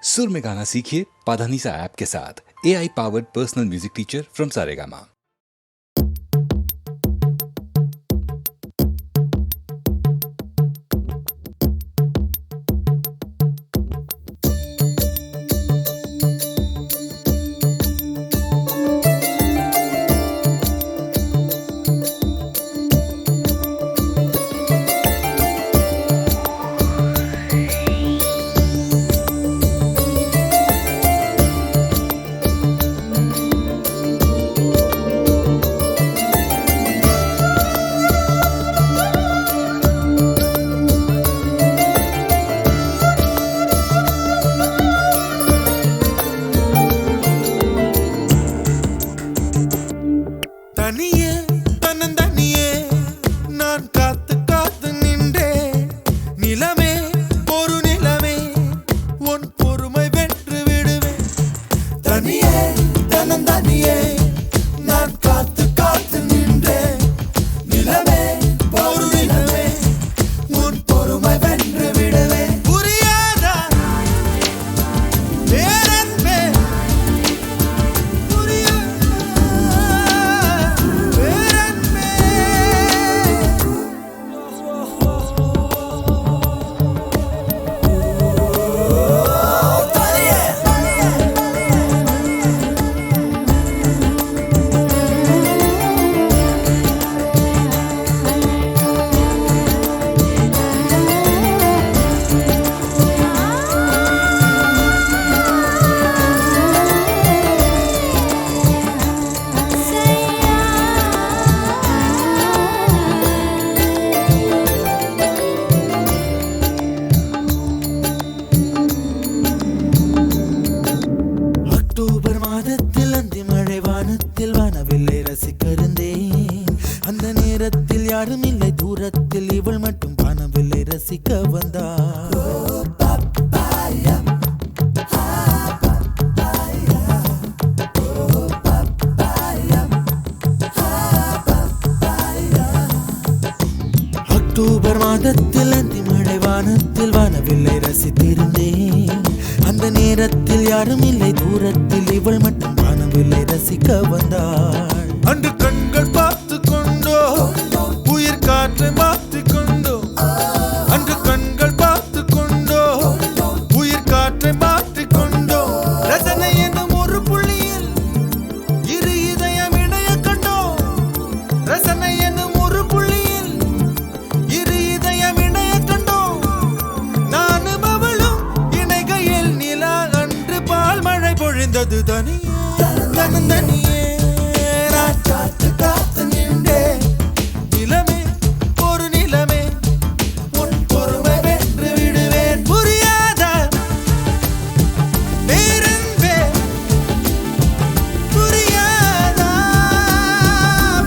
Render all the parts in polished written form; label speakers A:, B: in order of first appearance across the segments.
A: सुर में गाना सीखिए पाधानीसा ऐप के साथ। AI powered personal music teacher from Saregama.
B: தனியே தன்னந்தனியே நான் காத்து காத்து நின்றே நிலமே ஒரு நிலமே உன் பொறுமை வென்று விடுவேன். தனியே தன்னந்தனியே நான் காத்து காத்து நின்றே நிலமே ஒரு நிலமே உன் பொறுமை வென்று விடுவேன். புரியாதா பேரன்பே அக்டோபர் மாதத்தில் அந்தி மழை வானத்தில் வானவில்லை ரசிக்கிறந்தேன். அந்த நேரத்தில் யாரும் இல்லை தூரத்தில் இவள் மட்டும் வானவில்லை ரசிக்க வந்தாள். அக்டோபர் மாதத்தில் அந்தி மழை வானத்தில் வானவில்லை ரசித்திருந்தேன். அந்த நேரத்தில் யாரும் இல்லை தூரத்தில் இவள் மட்டும் வானவில்லை ரசிக்க வந்தாள். அன்று கண்கள் பார்த்து கொண்டோ உயிர் காற்றை மாற்றிக் கொண்டோ. அன்று கண்கள் பார்த்து கொண்டோ உயிர் காற்றை மாற்றிக் கொண்டோ. ரசனை என்னும் ஒரு புள்ளியில் இரு இதயம் இணைய கண்டோ. ரசனை என்னும் ஒரு புள்ளியில் இரு இதயம் இணைய கண்டோ. நானும் அவளும் இணைகையில் நிலா அன்று பால் மழை பொழிந்தது. தனியே தனியே நான் காத்து காத்து நின்றே நிலமே ஒரு நிலமே உன் பொறுமை வென்று விடுவேன். புரியாதா பேரன்பே புரியாதா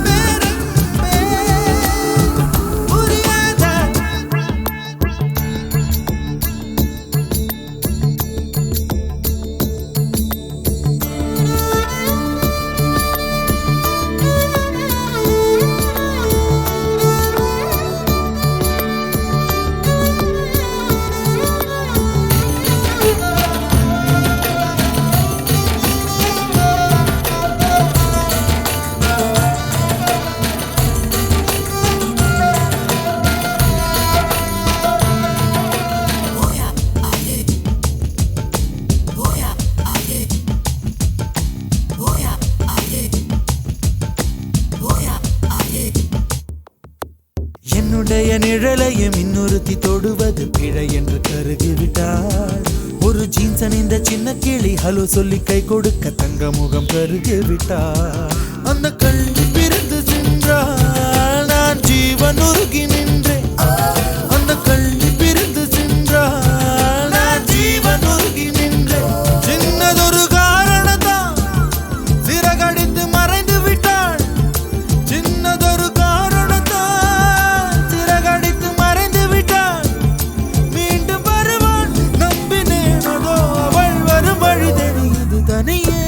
B: பேரன்பே புரியாதா. என்னுடைய நிழலையும் இன்னொருத்தி தொடுவது பிழை என்று கருகிவிட்டாள். ஒரு ஜீன்ஸ் அணிந்த சின்ன கிளி ஹலோ சொல்லி கை கொடுக்க தங்க முகம் கருகிவிட்டாள். அந்த கல்வி பிரிந்து சென்றாள் நான் ஜீவன் உருகி நின்றேன். அந்த கல்வி பிரிந்து சென்றாள் நான் ஜீவன் உருகி நின்றேன். சின்னதொரு காரணத்தான் சிறகடித்து மறைந்து விட்டாள். சின்னதொரு காரணத்தான் சிறகடித்து மறைந்து விட்டாள். மீண்டும் வருவாள் நம்பினேன் அதோ அவள் வரும் வழி தெரியுது. தனியே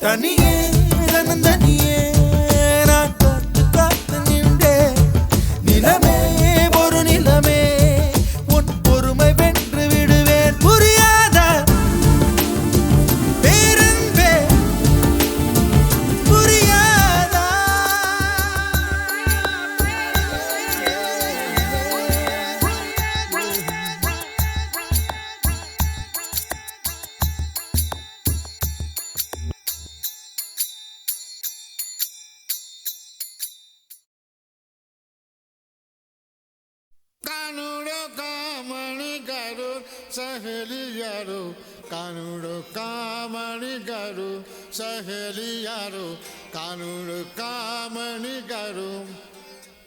B: தனியே தனியே
C: ಸಹೇಲಿಯರು ಕಾನೂನು ಕಾಮಣಿಗರು ಸಹೇಲಿಯರು ಕಾನೂನು ಕಾಮಣಿಗರು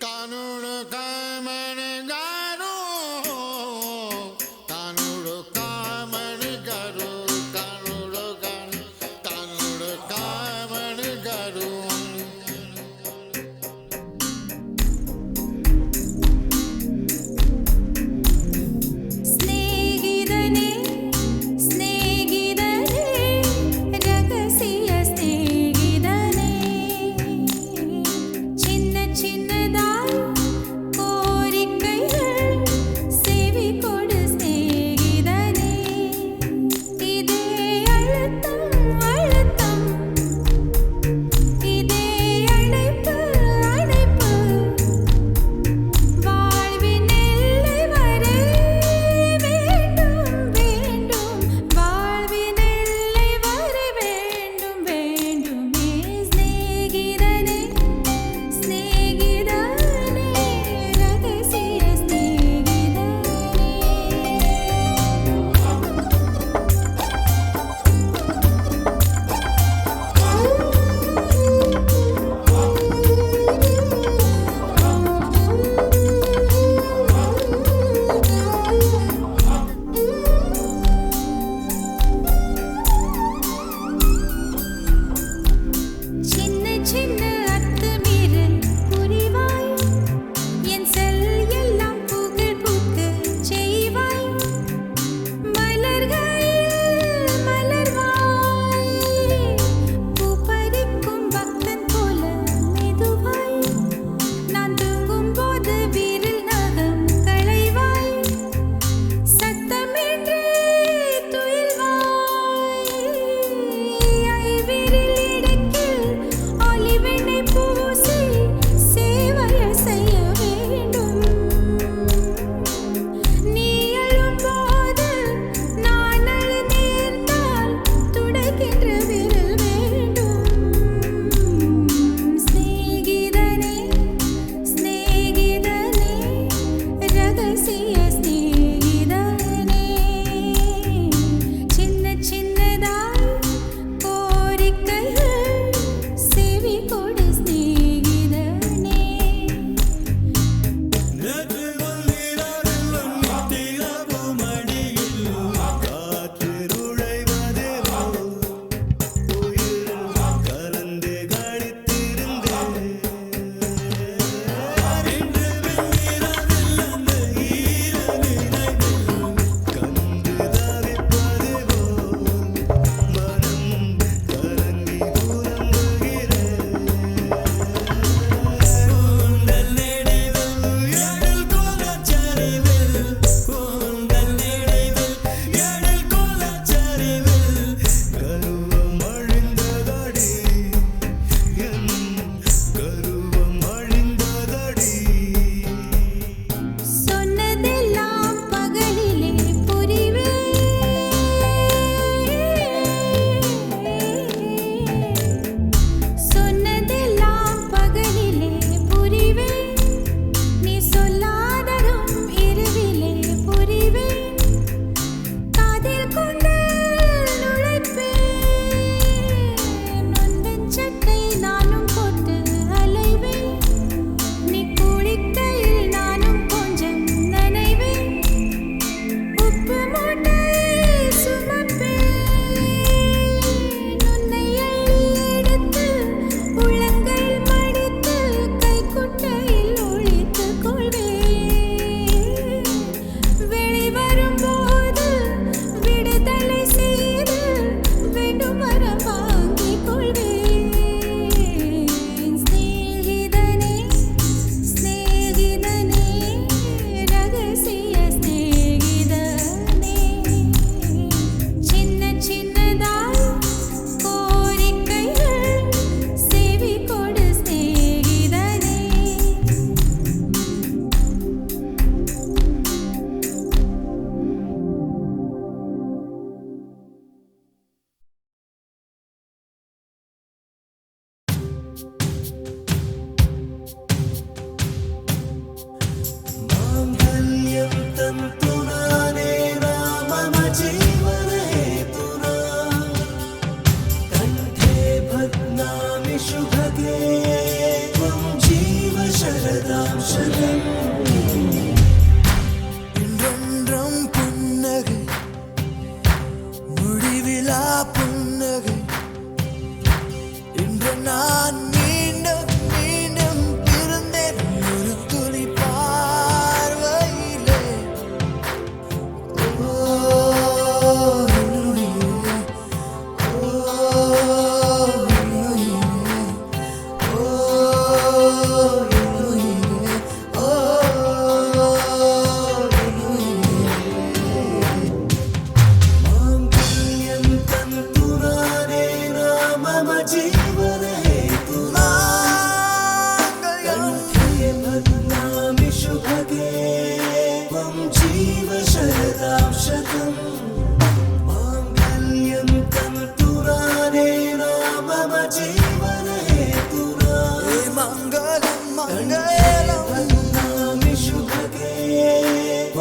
C: ಕಾನೂನು ಕಾಮಣಿಗರು ಕಾನೂನು ಕಾಮಣಿಗರು ಕಾನೂನು ಕಾಮಣಿಗರು
D: ಸ್ನೇಹಿತನೇ ಸ್ನೇಹಿತನೇ ರಹಸ್ಯ ಸ್ನೇಹಿತನೇ ಚಿನ್ನ ಚಿನ್ನದಾய்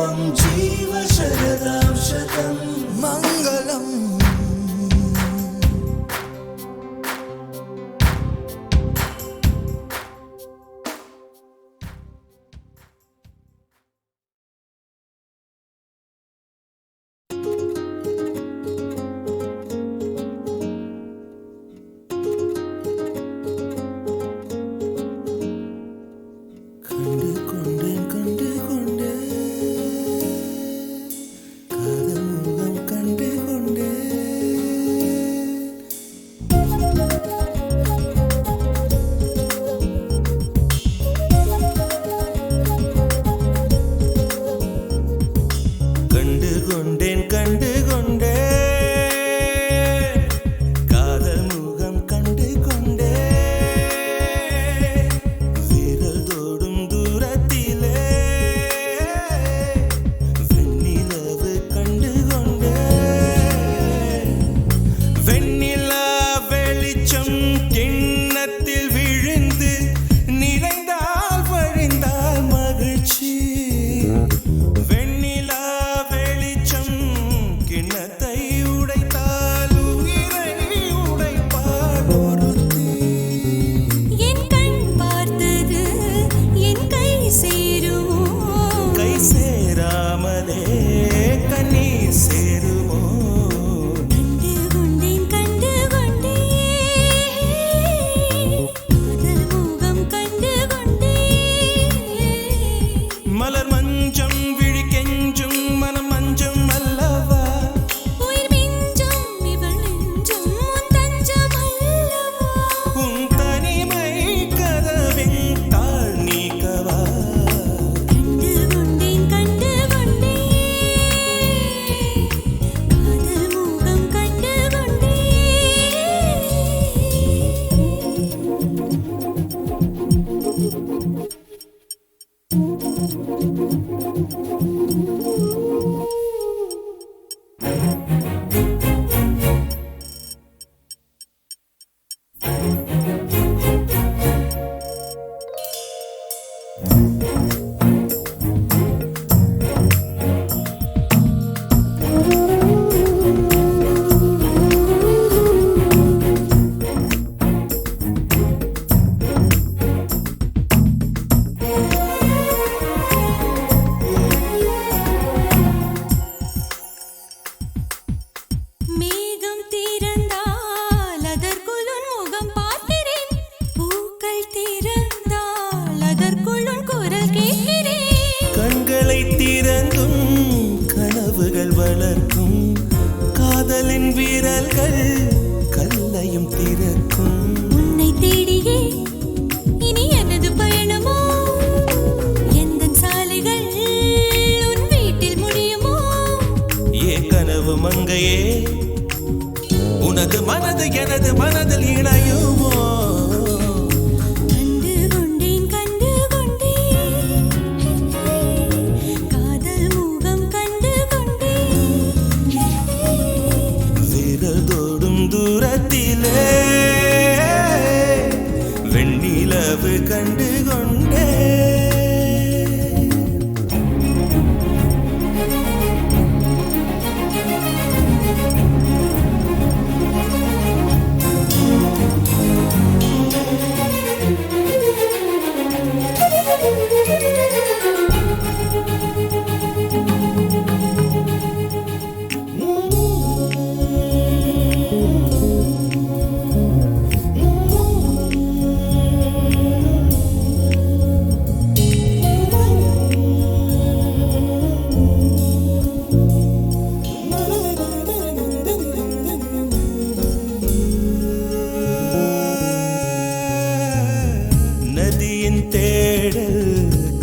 B: त्वं जीव शरदां शतं मङ्गलम्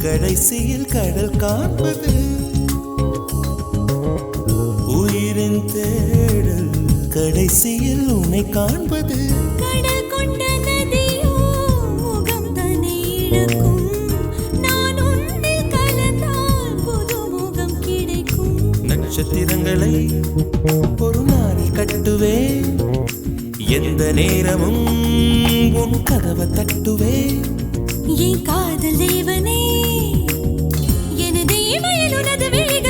E: கடைசியில் கடல் காண்பது உயிரின் தேடல் கடைசியில் உன்னை காண்பது
D: கடல் கொண்ட நதியோ முகம் தன்னை இழக்கும் நான் உன்னில் கலந்தால் புது முகம் கிடைக்கும்
E: நட்சத்திரங்களை ஒரு நாளில் கட்டுவேன் எந்த நேரமும் உன் கதவை தட்டுவேன்
D: என் காதல் தேவனே எனது இமையில் உனது விழி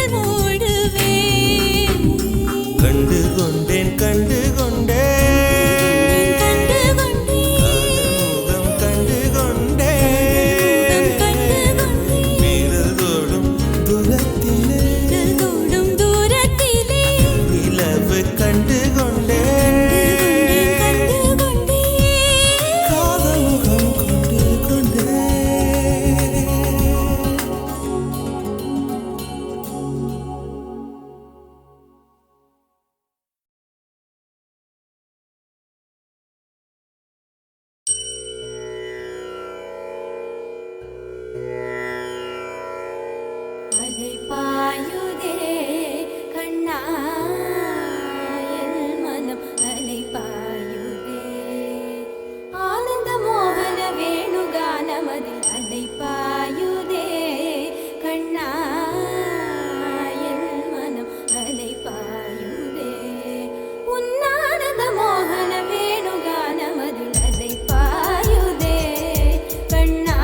D: அலை பாயுதே கண்ணா என் மனம் அலை பாயுதே ஆனந்த மோகன வேணுகானமதில் அலை பாயுதே கண்ணா என் மனம் அலை பாயுதே உன்னானந்த மோகன வேணுகானமதில் அலை பாயுதே கண்ணா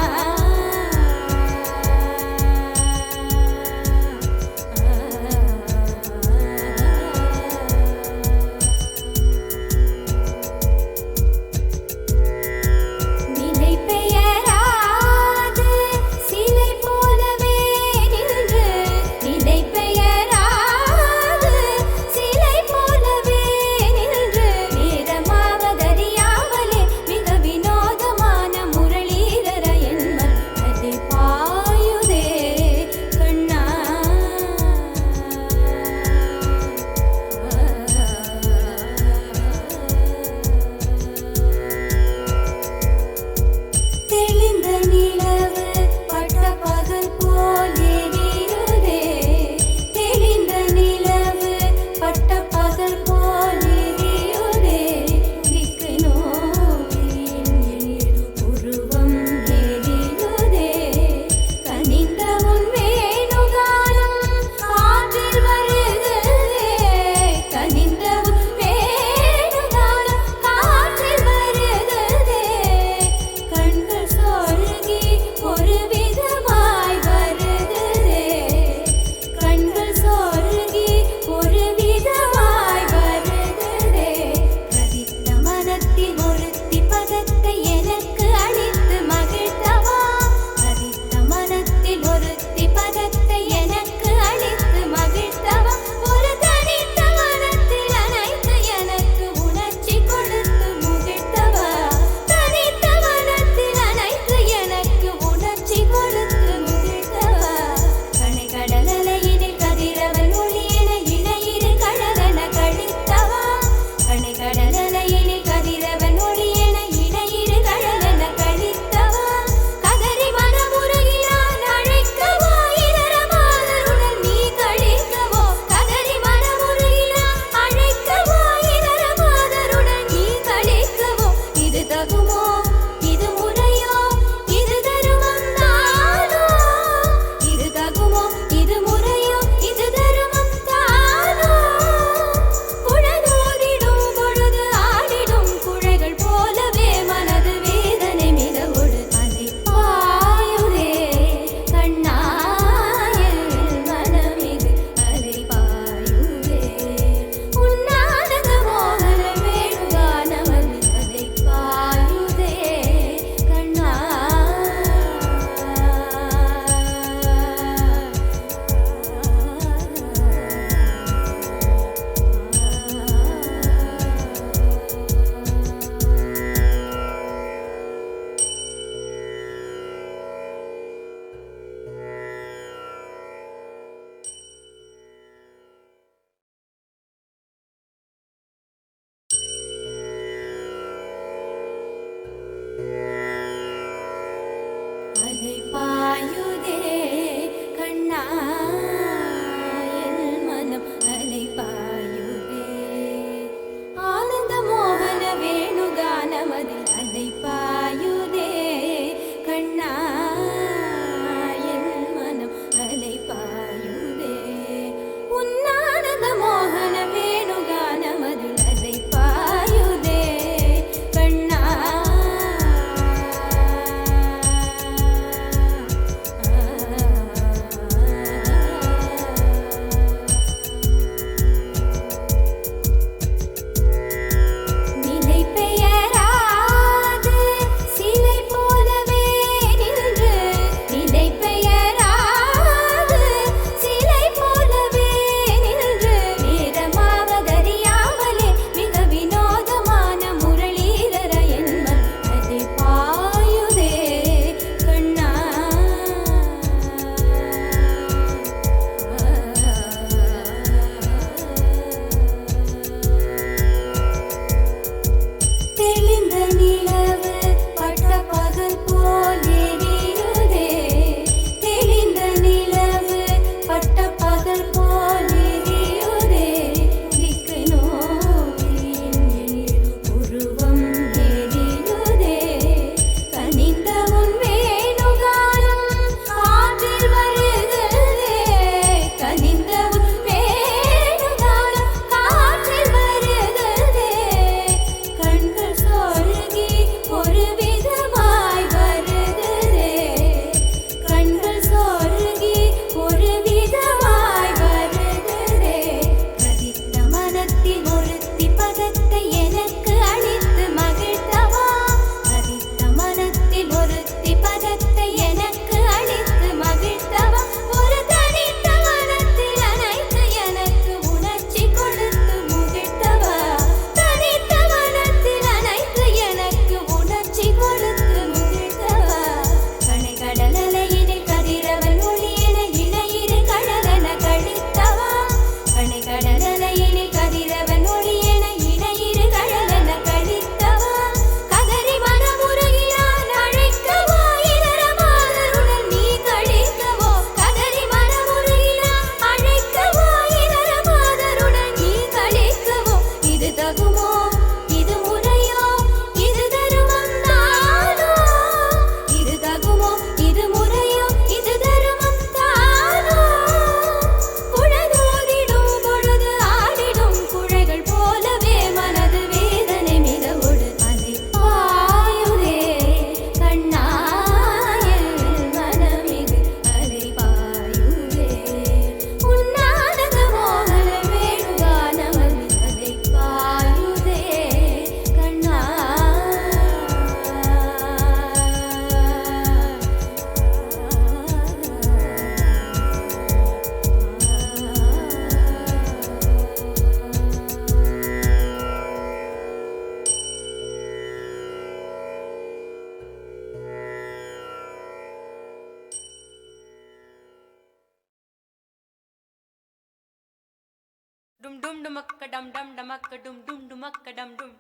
F: dum dum dumakka dum dum dumakka dum dum dumakka dum dum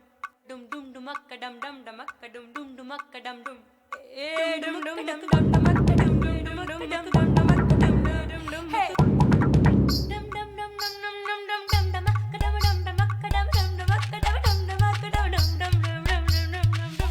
F: dum dum dumakka dum dum dumakka dum dum dumakka dum dum dum dum dum dum dumakka dum dum dum dum dum dumakka dum dum dum hey dum dum dum dum dum dum dum dum dumakka dum dum dumakka dum dum dumakka dum dum dumakka dum dum dum dum dum dum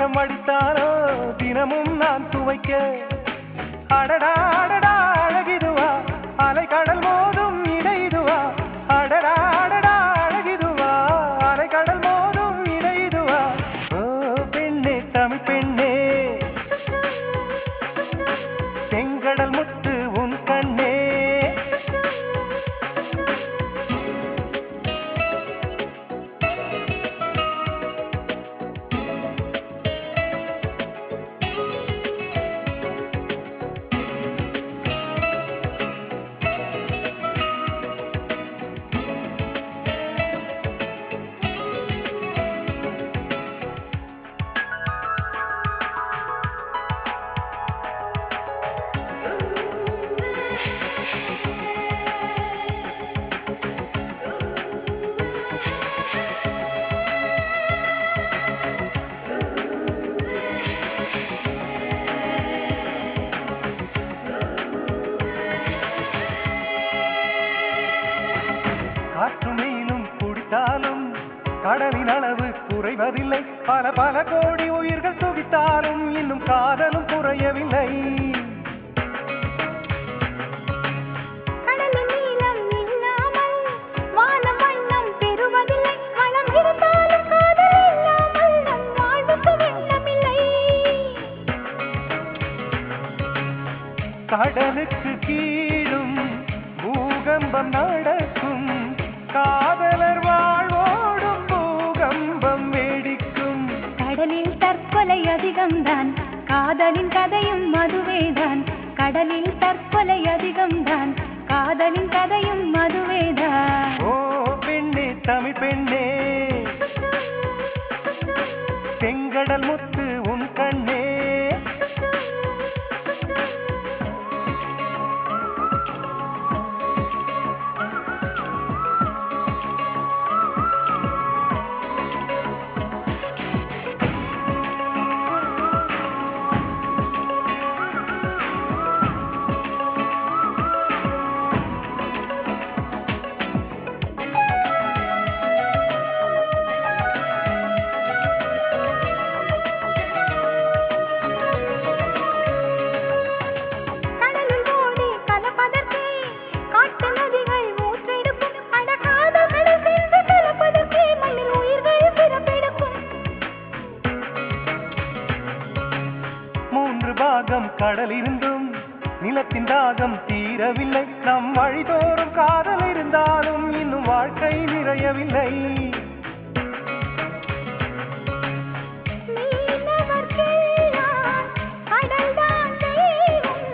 G: பழரசம் அடித்தாரோ தினமும் நான் துவைக்க அடடா அடடா அழகிதுவா அலை கடல் மோதும் இடைதுவா அடடா அடடா அழகிதுவா அலை கடல் மோதும் இடைதுவா ஓ பெண்ணே தமிழ் பெண்ணே செங்கடல் முத்து உன் கண்ணே காற்றுமேலும் குடித்தாலும் கடலின் அளவு குறைவதில்லை பல பல கோடி உயிர்கள் துடித்தாலும் இன்னும் காதலும் குறையவில்லை
D: கடலின் நீளம் இல்லாமல் வானம் வண்ணம் பெறுவதில்லை வளம் இருந்தாலும் காதல் இல்லாமல் நம் வாழ்வுக்கு வெள்ளமில்லை
G: கடலுக்கு கீழும் பூகம்பம் நடக்கும் காதலர் வாழ்வோடும் பூகம்பம் வேடிக்கும்
D: கடலில் தற்கொலை அதிகம்தான் காதலின் கதையும் மதுவேதான் கடலில் தற்கொலை அதிகம்தான் காதலின் கதையும் மதுவேதான்
G: ஓ பெண்ணே தமிழ் பெண்ணே செங்கடல் முத்து உன் கண்ணே
D: கடலில் ஓடி கலப்பதற்கே காட்டு நதிகள் ஊற்றெடுக்கும் அட காதல் கடல் சென்று கலப்பதற்கே மண்ணில் உயிர்கள் பிறப்பெடுக்கும்
G: 3 பாகம் கடல் இருந்தும் நிலத்தின் தாகம் தீரவில்லை நம் வழிதோறும் காதல் இருந்தாலும் இன்னும் வாழ்க்கை நிறையவில்லை
D: மீனவர்க்கெல்லாம் கடல்தான் தெய்வம்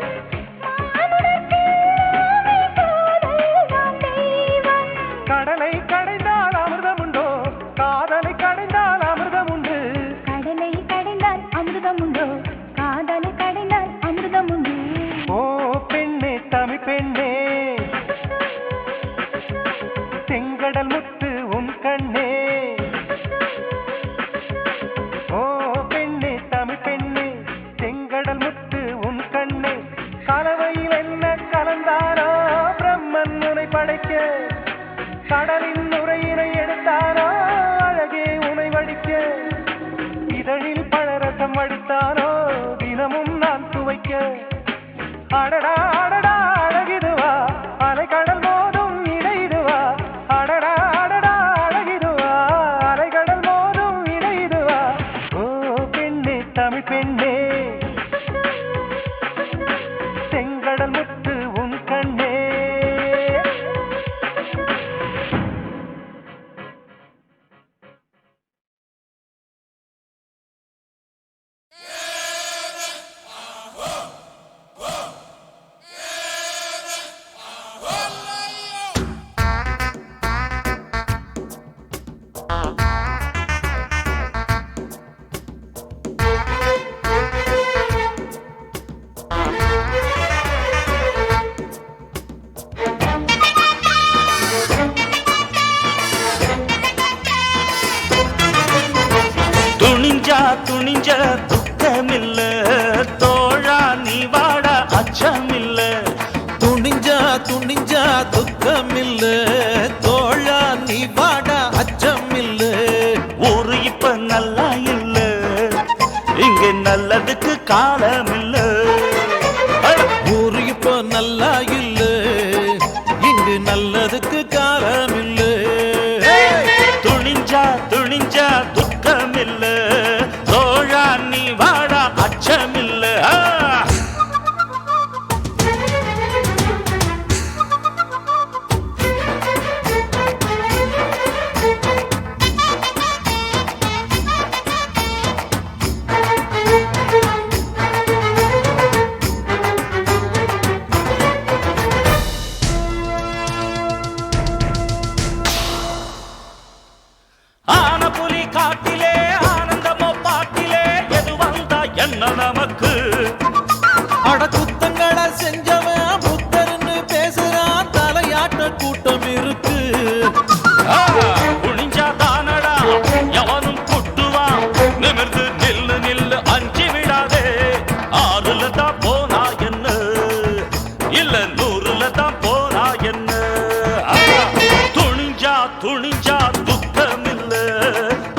D: மானுடர்க்கெல்லாமே காதல்தான் தெய்வம்
G: கடலை கடைந்தால் அமிர்தமுண்டோ காதலை கடைந்தால் அமிர்தமுண்டு
D: கடலை கடைந்தால் அமிர்தமுண்டோ காதலை கடைந்தால் அமிர்தமுண்டு
G: ஓ பெண்ணே தமிழ் பெண்ணே செங்கடல் முத்து உன் கண்ணே ஓ பெண்ணே தமிழ் பெண்ணே செங்கடல் முத்து உன் கண்ணே கலவையில் என்ன கலந்தாரோ பிரம்மன் உனை படைக்க கடலின் நுரையினை எடுத்தாரோ அழகே உனை வடிக்க இதழில் பழரசம் அடித்தாரோ தினமும் நான் துவைக்க அடடா அடடா அழகிதுவா அலை கடல் மோதும் இடைதுவா அடடா அடடா அழகிதுவா அலை கடல் மோதும் இடைதுவா ஓ பெண்ணே தமிழ் பெண்ணே செங்கடல் முத்து உன் கண்ணே
E: துணிஞ்சா துணிஞ்ச துக்கமில்ல தோழா நீ வாட அச்சமில்ல
B: துணிஞ்சா துணிஞ்சா துக்கமில்ல தோழா நீ வாடா அச்சமில்ல
E: ஊரு இப்ப நல்லா இல்ல காலமில்ல.
B: ஊரு இப்போ நல்லா இல்ல, இங்கு நல்லதுக்கு காலம் இல்ல.
E: துணிஞ்சா துணிஞ்சா துக்கமில்ல, தோழா நீ வாடா அச்சமில்ல. ஆன புலி காட்டிலே ஆனந்தமோ பாட்டிலே, எது வந்தா என்ன நமக்கு?
B: அட குத்தங்களை செஞ்சவன் புத்தர்னு பேசுறான், தலையாட்ட கூட்டம் இருக்கு.
E: குனிஞ்சா தானடா எவனும் குட்டுவான், நிமிர்ந்து நில்லு நில்லு அஞ்சி விடாதே. 6ல தான் போனா என்ன, இல்ல 100ல தான் போனா என்ன? துணிஞ்சா துணிஞ்சா துக்கமில்ல,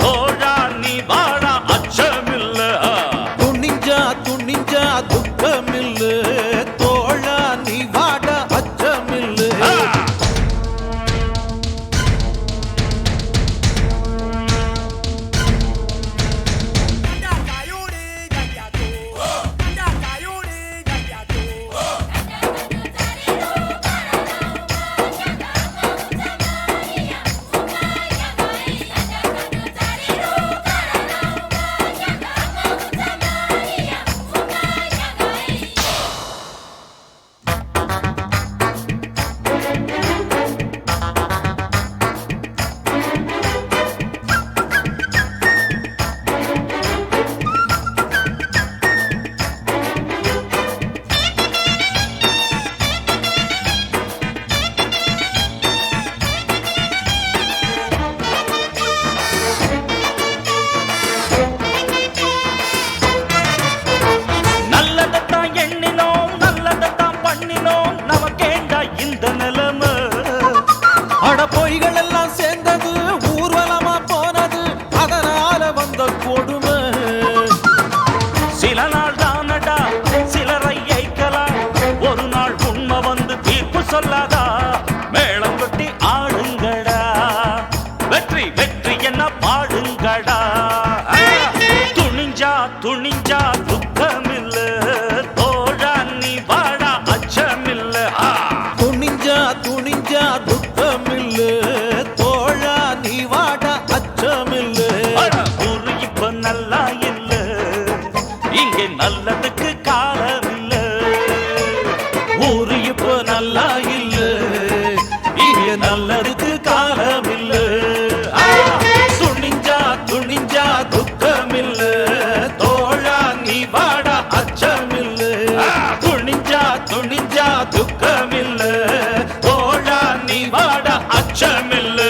E: தோழா நீ வாடா அச்சமில்ல.
B: துணிஞ்சா துணிஞ்சா துக்கம் இல்ல, தோழா நீ வாட அச்சம் இல்ல.
E: நல்லதைத்தான் எண்ணினோம், நல்லதைத்தான் பண்ணினோம், நமக்கேண்டா இந்த நிலைமை?
B: அட பொய்கள் எல்லாம் சேர்ந்தது, ஊர்வலமா போனது, அதனால வந்த கொடுமை.
E: சில நாள் தானடா சிலரை ஏய்க்கலாம், ஒரு நாள் உண்மை வந்து தீர்ப்பு சொல்லாதா? மேளம் கொட்டி ஆடுங்கடா, வெற்றி வெற்றி என்ன பாடுங்கடா. துணிஞ்சா துணிஞ்சா துக்கமில்ல, தோழா நீ வாடா அச்சமில்ல.
B: துணிஞ்சா துணிஞ்சா துக்கம் இல்ல, தோழா நீ வாட அச்சம் இல்ல.
E: ஊரு இப்ப நல்லா இல்ல, இங்கே நல்லதுக்கு காலம் இல்ல.
B: ஊரு இப்போ நல்லா இல்ல, இங்க நல்லதுக்கு காலம் இல்ல. துணிஞ்சா துணிஞ்சா துக்கம் இல்ல, தோழா நீ வாட அச்சம் இல்ல. துணிஞ்சா துணிஞ்சா துக்கம் இல்ல, தோழா நீ வாட அச்சம் இல்ல.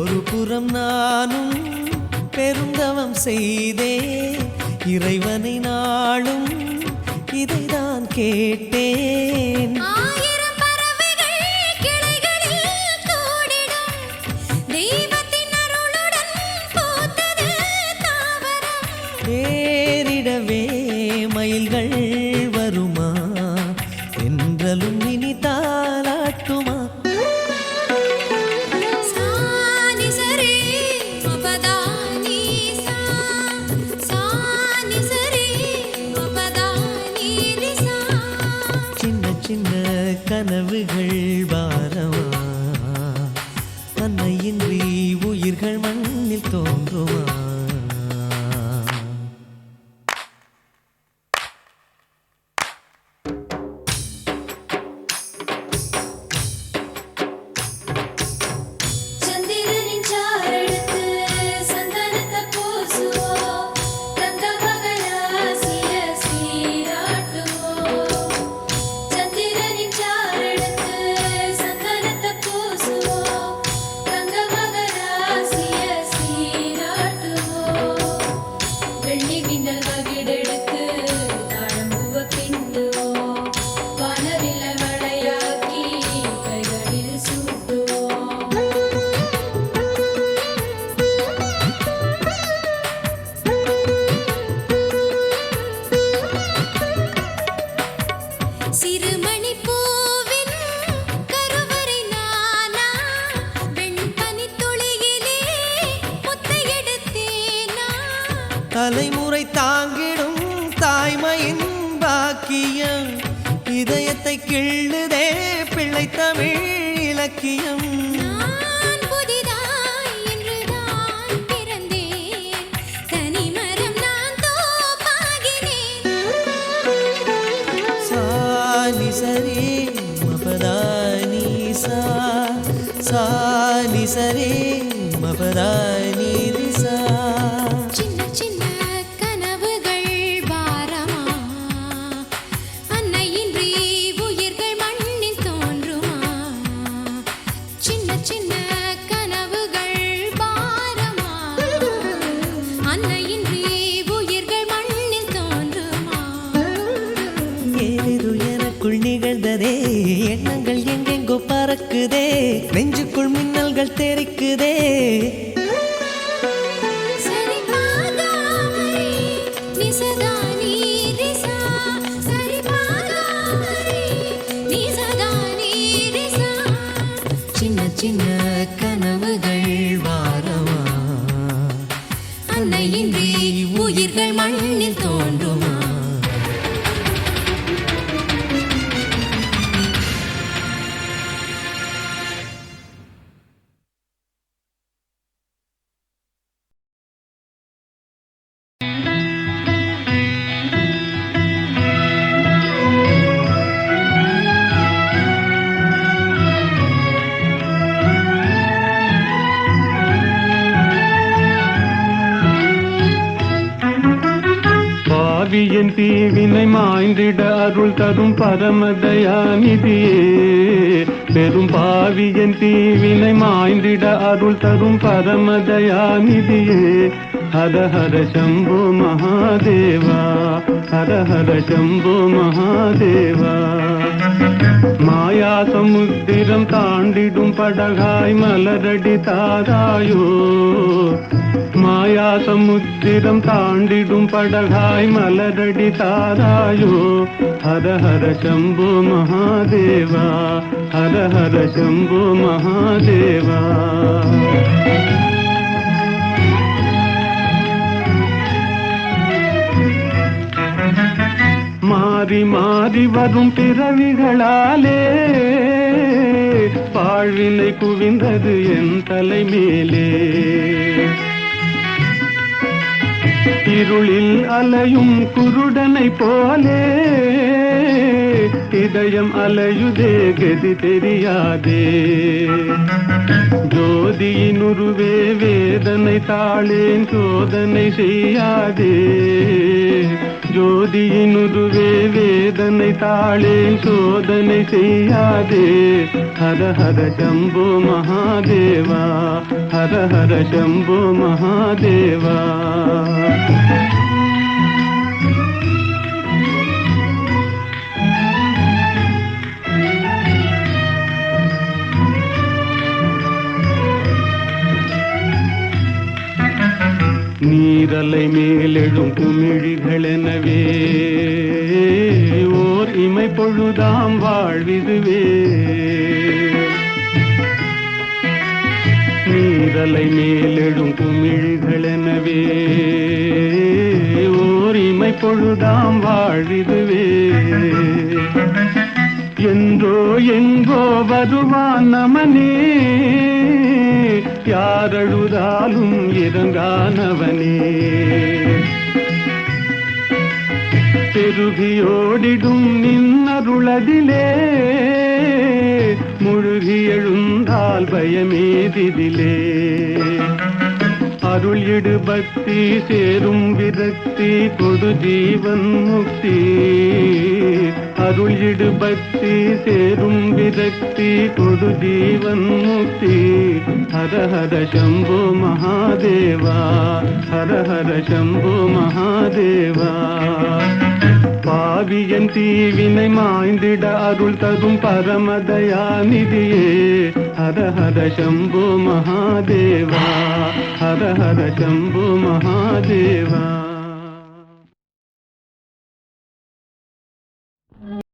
H: ஒரு புறம் நானும் பெருந்தவம் செய்தே இறைவனை நாளும் இதைதான் கேட்டேன்.
D: ஆயிரம் பறவைகள் கிளைகளில் கூடிடும் தெய்வத்தின் அருளுடன் பூத்தது தாவரம்.
H: ஏறிடவே மயில்கள் வருமா என்றலும் இனி தாலாட்டுமா?
D: சானி சரி மபதானி சா சானி சரி மபதானி ரிசா.
H: சின்ன சின்ன கனவுகள் பாரமா அன்னையின்றி உயிர்கள் மண்ணில் தோன்றுமா?
D: சந்திரனின் சாரெடுத்து சந்தனத்தை பூசுவோம் தங்க மகராசிய சீராட்டுவோம். சந்திரனின் சாரெடுத்து சந்தனத்தை பூசுவோம் தங்க மகராசிய சீராட்டுவோம். வெள்ளி மின்னல் வகிடெடுத்து தாழம்பூவ பின்னுவோம் வானவில்ல வளையாக்கி கைகளில் சூட்டுவோம். சிறுமணி பூவின் கருவறை நானா வெண்பனி துளியிலே முத்தை எடுத்தேனா.
H: தலைமுறை தாங்கிடும் தாய்மையின் பாக்கியம் இதயத்தை கிள்ளுதே பிள்ளை தமிழ் இலக்கியம்.
D: நான் புதிதாய் இன்றுதான் பிறந்தேன் தனிமரம் நான் தோப்பாகினேன்.
H: சானி சரி மபதானி சா சானி சரி மபதானி ரிசா.
D: சின்ன சின்ன கனவுகள் பாரமா அன்னையின்றி உயிர்கள் மண்ணில் தோன்றுமா? சின்ன சின்ன கனவுகள் பாரமா அன்னையின்றி உயிர்கள் மண்ணில் தோன்றுமா?
H: ஏது எனக்குள் நிகழ்ந்ததே எண்ணங்கள் எங்கெங்கோ பறக்குதே நெஞ்சுக்குள் மின்னல்கள் தெரிக்குதே.
D: சரி பாகாமரி நிசதா நீரிசா சரி பாகாமரி நிசதா நீரிசா.
H: சின்ன சின்ன கனவுகள் வாரமா
D: அன்னையின்றி உயிர்கள் மண்ணில் தோன்றுமா?
G: பாவியன் தீவினை மாய்ந்திட அருள் தரும் பரமதயாநிதியே பெரும் பாவியன் தீவினை மாய்ந்திட அருள் தரும் பரமதயாநிதியே. ஹர ஹர சம்போ மகாதேவா ஹர ஹர சம்போ மகாதேவா. மாயா சமுத்திரம் தாண்டிடும் படகாய் மலரடி தாராயோ மாயா சமுத்திரம் தாண்டிடும் படகாய் மலரடி தாராயோ. ஹர ஹர சம்போ மகாதேவா ஹர ஹர சம்போ மகாதேவா. மாறி மாறி வரும் பிறவிகளாலே வாழ்வினை குவிந்தது என் தலைமேலே. இருளில் அலையும் குருடனை போலே இதயம் அலையுதே கதி தெரியாதே. ஜோதியினுருவே வேதனை தாளேன் சோதனை செய்யாதே. ஜோதியினுருவே வேதனை தாளேன் சோதனை செய்யாதே ஹர ஹர சம்போ மகாதேவா ஹர ஹர சம்போ மகாதேவா நீரலை மேலெழும் குமிழிகளெனவே ஓர் இமை பொழுதாம் வாழ்விதுவே நீரலை மேலெழும் குமிழிகளெனவே ஓர் இமை பொழுதாம் வாழ்விதுவே என்றோ எங்கோ வருவான் நமனே யாரழுதாலும் இறங்கானவனே பெருகியோடிடும் நின்னருளதிலே முழுகி எழுந்தால் பயமேதிதிலே அருள் இடு பக்தி சேரும் விரக்தி கொடு ஜீவன் முக்தி அருள் இடு பக்தி சேரும் விரக்தி கொடு ஜீவன் முக்தி ஹர ஹர சம்போ மகாதேவா ஹர ஹர சம்போ மகாதேவா பாவியன் தீவினை மாய்ந்திட அருள் தரும் பரமதயாநிதியே ஹர ஹர சம்போ மகாதேவா ஹர ஹர சம்போ மகாதேவா